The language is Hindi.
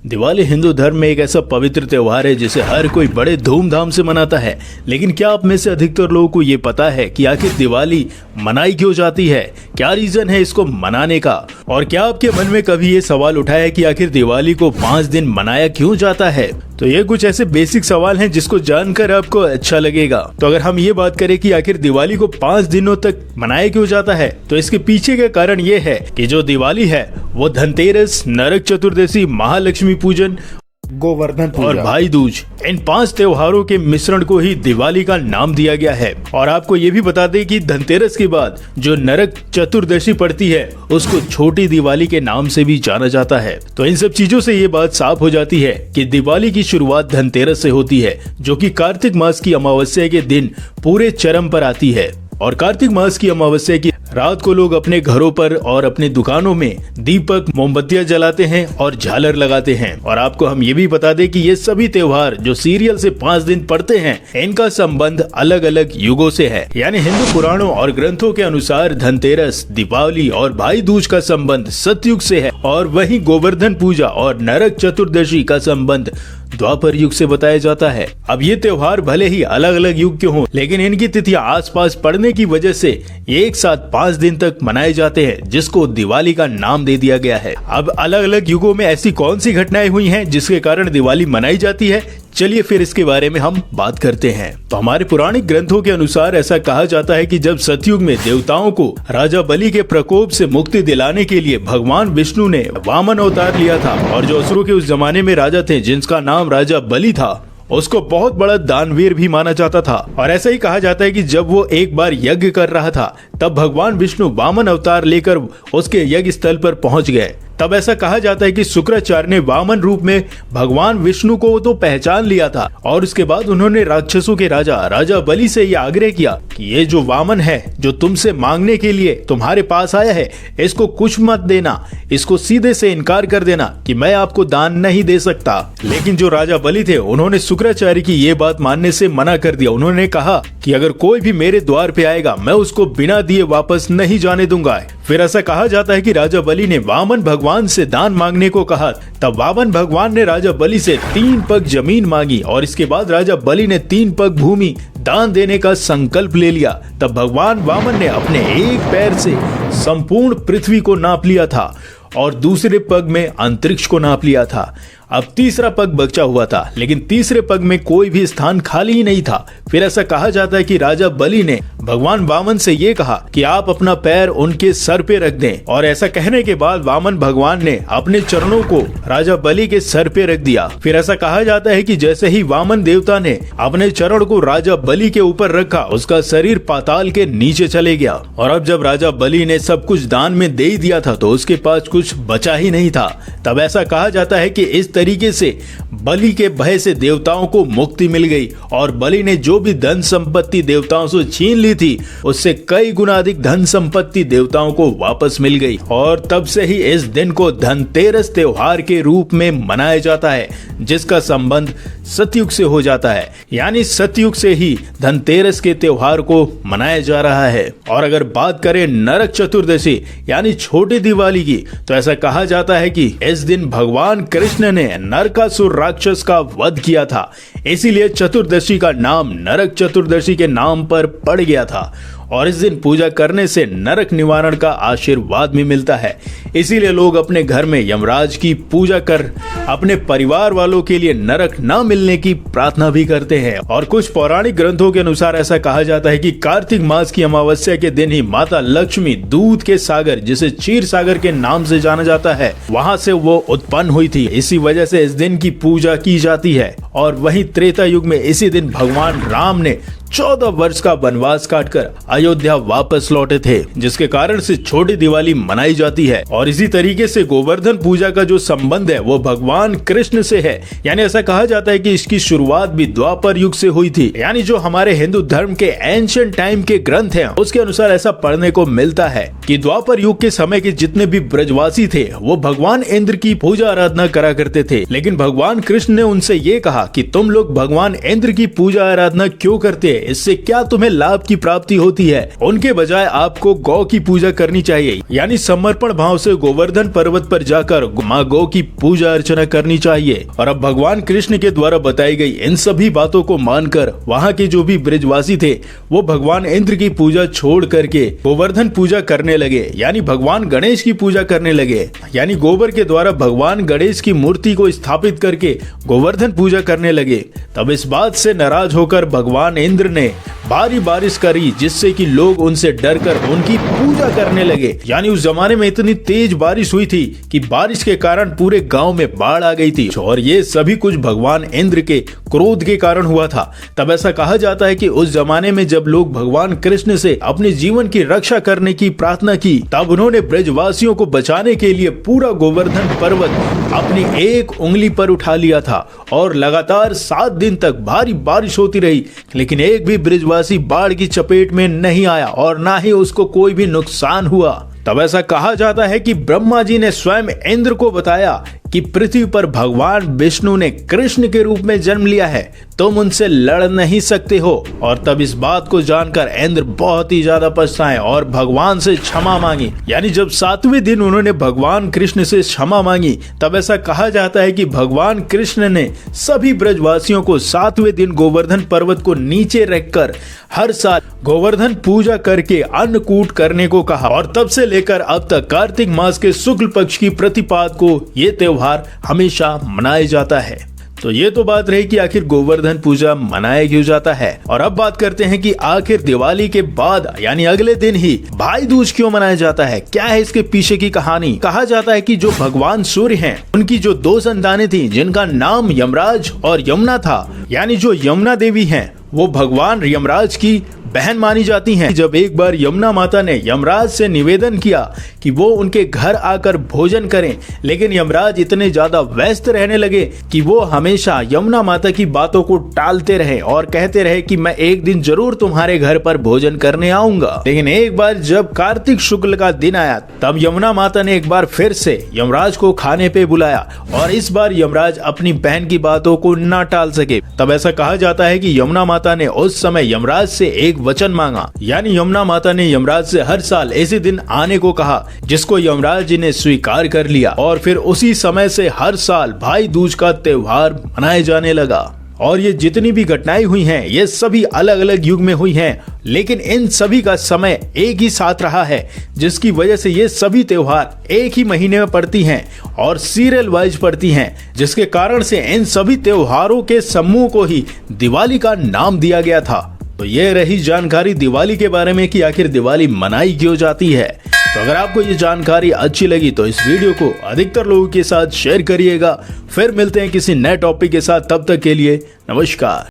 दिवाली हिंदू धर्म में एक ऐसा पवित्र त्योहार है जिसे हर कोई बड़े धूमधाम से मनाता है। लेकिन क्या आप में से अधिकतर लोगों को ये पता है कि आखिर दिवाली मनाई क्यों जाती है? क्या रीजन है इसको मनाने का? और क्या आपके मन में कभी ये सवाल उठा है कि आखिर दिवाली को 5 दिन मनाया क्यों जाता है? तो ये कुछ ऐसे बेसिक सवाल हैं जिसको जानकर आपको अच्छा लगेगा। तो अगर हम ये बात करें कि आखिर दिवाली को 5 दिनों तक मनाया क्यों जाता है, तो इसके पीछे का कारण ये है कि जो दिवाली है वो धनतेरस, नरक चतुर्दशी, महालक्ष्मी पूजन, गोवर्धन पूजा और भाई दूज, इन 5 त्योहारों के मिश्रण को ही दिवाली का नाम दिया गया है। और आपको ये भी बता दें कि धनतेरस के बाद जो नरक चतुर्दशी पड़ती है उसको छोटी दिवाली के नाम से भी जाना जाता है। तो इन सब चीजों से ये बात साफ हो जाती है कि दिवाली की शुरुआत धनतेरस से होती है, जो कि कार्तिक मास की अमावस्या के दिन पूरे चरम पर आती है। और कार्तिक मास की अमावस्या की रात को लोग अपने घरों पर और अपने दुकानों में दीपक, मोमबत्तियां जलाते हैं और झालर लगाते हैं। और आपको हम ये भी बता दें कि ये सभी त्योहार जो सीरियल से 5 दिन पड़ते हैं, इनका संबंध अलग अलग युगों से है। यानी हिंदू पुराणों और ग्रंथों के अनुसार धनतेरस, दीपावली और भाई दूज का संबंध सतयुग से है, और वहीं गोवर्धन पूजा और नरक चतुर्दशी का संबंध द्वापर युग से बताया जाता है। अब ये त्योहार भले ही अलग अलग युग के हों, लेकिन इनकी तिथियां आसपास पड़ने की वजह से एक साथ 5 दिन तक मनाए जाते हैं, जिसको दिवाली का नाम दे दिया गया है। अब अलग अलग युगों में ऐसी कौन सी घटनाएं हुई हैं जिसके कारण दिवाली मनाई जाती है, चलिए फिर इसके बारे में हम बात करते हैं। तो हमारे पौराणिक ग्रंथों के अनुसार ऐसा कहा जाता है कि जब सतयुग में देवताओं को राजा बलि के प्रकोप से मुक्ति दिलाने के लिए भगवान विष्णु ने वामन अवतार लिया था, और जो असुरों के उस जमाने में राजा थे जिनका नाम राजा बलि था, उसको बहुत बड़ा दानवीर भी माना जाता था। और ऐसा ही कहा जाता है कि जब वो एक बार यज्ञ कर रहा था, तब भगवान विष्णु वामन अवतार लेकर उसके यज्ञ स्थल पर पहुंच गए। तब ऐसा कहा जाता है कि शुक्राचार्य ने वामन रूप में भगवान विष्णु को तो पहचान लिया था, और उसके बाद उन्होंने राक्षसों के राजा बलि से यह आग्रह किया कि ये जो वामन है, जो तुमसे मांगने के लिए तुम्हारे पास आया है, इसको कुछ मत देना, इसको सीधे से इनकार कर देना कि मैं आपको दान नहीं दे सकता। लेकिन जो राजा बलि थे, उन्होंने शुक्राचार्य की ये बात मानने से मना कर दिया। उन्होंने कहा कि अगर कोई भी मेरे द्वार पे आएगा, मैं उसको बिना दिए वापस नहीं जाने दूंगा। फिर ऐसा कहा जाता है कि राजा बलि ने वामन भगवान से दान मांगने को कहा। तब वामन भगवान ने राजा बलि से 3 पग जमीन मांगी, और इसके बाद राजा बलि ने 3 पग भूमि दान देने का संकल्प ले लिया। तब भगवान वामन ने अपने एक पैर से संपूर्ण पृथ्वी को नाप लिया था और दूसरे पग में अंतरिक्ष को नाप लिया था। अब तीसरा पग बचा हुआ था, लेकिन तीसरे पग में कोई भी स्थान खाली ही नहीं था। फिर ऐसा कहा जाता है कि राजा बलि ने भगवान वामन से ये कहा कि आप अपना पैर उनके सर पे रख दें, और ऐसा कहने के बाद वामन भगवान ने अपने चरणों को राजा बलि के सर पे रख दिया। फिर ऐसा कहा जाता है कि जैसे ही वामन देवता ने अपने चरण को राजा बलि के ऊपर रखा, उसका शरीर पाताल के नीचे चले गया। और अब जब राजा बलि ने सब कुछ दान में दे दिया था, तो उसके पास कुछ बचा ही नहीं था। तब ऐसा कहा जाता है कि इस तरीके से बलि के भय से देवताओं को मुक्ति मिल गई, और बलि ने जो भी धन संपत्ति देवताओं से छीन ली थी, उससे कई गुना अधिक धन संपत्ति देवताओं को वापस मिल गई। और तब से ही इस दिन को धनतेरस त्योहार के रूप में मनाया जाता है, जिसका संबंध सतयुग से हो जाता है। यानी सतयुग से ही धनतेरस के त्योहार को मनाया जा रहा है। और अगर बात करें नरक चतुर्दशी यानी छोटी दिवाली की, तो ऐसा कहा जाता है कि इस दिन भगवान कृष्ण ने नरकासुर राक्षस का वध किया था, इसीलिए चतुर्दशी का नाम नरक चतुर्दशी के नाम पर पड़ गया था। और इस दिन पूजा करने से नरक निवारण का आशीर्वाद भी मिलता है। इसीलिए लोग अपने घर में यमराज की पूजा कर अपने परिवार वालों के लिए नरक न मिलने की प्रार्थना भी करते हैं। और कुछ पौराणिक ग्रंथों के अनुसार ऐसा कहा जाता है कि कार्तिक मास की अमावस्या के दिन ही माता लक्ष्मी दूध के सागर, जिसे क्षीर सागर के नाम से जाना जाता है, वहां से वो उत्पन्न हुई थी। इसी वजह से इस दिन की पूजा की जाती है। और वहीं त्रेता युग में इसी दिन भगवान राम ने 14 वर्ष का वनवास काटकर अयोध्या वापस लौटे थे, जिसके कारण से छोटी दिवाली मनाई जाती है। और इसी तरीके से गोवर्धन पूजा का जो संबंध है वो भगवान कृष्ण से है। यानी ऐसा कहा जाता है कि इसकी शुरुआत भी द्वापर युग से हुई थी। यानी जो हमारे हिंदू धर्म के एंशिएंट टाइम के ग्रंथ हैं, उसके अनुसार ऐसा पढ़ने को मिलता है कि द्वापर युग के समय के जितने भी ब्रजवासी थे, वो भगवान इंद्र की पूजा आराधना करा करते थे। लेकिन भगवान कृष्ण ने उनसे ये कहा कि तुम लोग भगवान इंद्र की पूजा आराधना क्यों करते हैं? इससे क्या तुम्हें लाभ की प्राप्ति होती है? उनके बजाय आपको गौ की पूजा करनी चाहिए, यानी समर्पण भाव से गोवर्धन पर्वत पर जाकर माँ गौ की पूजा अर्चना करनी चाहिए। और अब भगवान कृष्ण के द्वारा बताई गई इन सभी बातों को मानकर वहाँ के जो भी ब्रजवासी थे वो भगवान इंद्र की पूजा छोड़ करके गोवर्धन पूजा करने लगे, यानी भगवान गणेश की पूजा करने लगे। यानी गोबर के द्वारा भगवान गणेश की मूर्ति को स्थापित करके गोवर्धन पूजा करने लगे। तब इस बात से नाराज होकर भगवान इंद्र ने भारी बारिश करी, जिससे कि लोग उनसे डरकर उनकी पूजा करने लगे। यानी उस जमाने में इतनी तेज बारिश हुई थी कि बारिश के कारण पूरे गांव में बाढ़ आ गई थी, और ये सभी कुछ भगवान इंद्र के क्रोध के कारण हुआ था। तब ऐसा कहा जाता है कि उस जमाने में जब लोग भगवान कृष्ण से अपने जीवन की रक्षा करने की प्रार्थना की, तब उन्होंने ब्रजवासियों को बचाने के लिए पूरा गोवर्धन पर्वत अपनी एक उंगली पर उठा लिया था, और लगातार 7 दिन तक भारी बारिश होती रही, लेकिन एक भी ब्रजवासी बाढ़ की चपेट में नहीं आया और ना ही उसको कोई भी नुकसान हुआ। तब ऐसा कहा जाता है कि ब्रह्मा जी ने स्वयं इंद्र को बताया कि पृथ्वी पर भगवान विष्णु ने कृष्ण के रूप में जन्म लिया है, तुम उनसे लड़ नहीं सकते हो। और तब इस बात को जानकर इंद्र बहुत ही ज्यादा पछताए और भगवान से क्षमा मांगी। यानी जब 7वें दिन उन्होंने भगवान कृष्ण से क्षमा मांगी, तब ऐसा कहा जाता है कि भगवान कृष्ण ने सभी ब्रजवासियों को 7वें दिन गोवर्धन पर्वत को नीचे रखकर हर साल गोवर्धन पूजा करके अन्नकूट करने को कहा। और तब से लेकर अब तक कार्तिक मास के शुक्ल पक्ष की प्रतिपाद को ये त्योहार हमेशा मनाया जाता है। तो ये तो बात रही कि आखिर गोवर्धन पूजा मनाया क्यों जाता है। और अब बात करते हैं कि आखिर दिवाली के बाद यानी अगले दिन ही भाई दूज क्यों मनाया जाता है, क्या है इसके पीछे की कहानी। कहा जाता है कि जो भगवान सूर्य हैं, उनकी जो 2 संतानें थी जिनका नाम यमराज और यमुना था, यानी जो यमुना देवी हैं वो भगवान यमराज की बहन मानी जाती हैं। जब एक बार यमुना माता ने यमराज से निवेदन किया कि वो उनके घर आकर भोजन करें, लेकिन यमराज इतने ज्यादा व्यस्त रहने लगे कि वो हमेशा यमुना माता की बातों को टालते रहे और कहते रहे कि मैं एक दिन जरूर तुम्हारे घर पर भोजन करने आऊंगा। लेकिन एक बार जब कार्तिक शुक्ल का दिन आया, तब यमुना माता ने एक बार फिर से यमराज को खाने पे बुलाया, और इस बार यमराज अपनी बहन की बातों को ना टाल सके। तब ऐसा कहा जाता है कि यमुना माता ने उस समय यमराज से एक वचन मांगा, यानी यमुना माता ने यमराज से हर साल ऐसे दिन आने को कहा, जिसको यमराज जी ने स्वीकार कर लिया। और फिर उसी समय से हर साल भाई दूज का त्योहार मनाया जाने लगा। और ये जितनी भी घटनाएं हुई हैं, ये सभी अलग अलग युग में हुई हैं, लेकिन इन सभी का समय एक ही साथ रहा है, जिसकी वजह से ये सभी त्योहार एक ही महीने में पड़ती हैं और सीरियल वाइज पड़ती हैं, जिसके कारण से इन सभी त्योहारों के समूह को ही दिवाली का नाम दिया गया था। तो ये रही जानकारी दिवाली के बारे में कि आखिर दिवाली मनाई क्यों जाती है। तो अगर आपको ये जानकारी अच्छी लगी तो इस वीडियो को अधिकतर लोगों के साथ शेयर करिएगा। फिर मिलते हैं किसी नए टॉपिक के साथ, तब तक के लिए नमस्कार।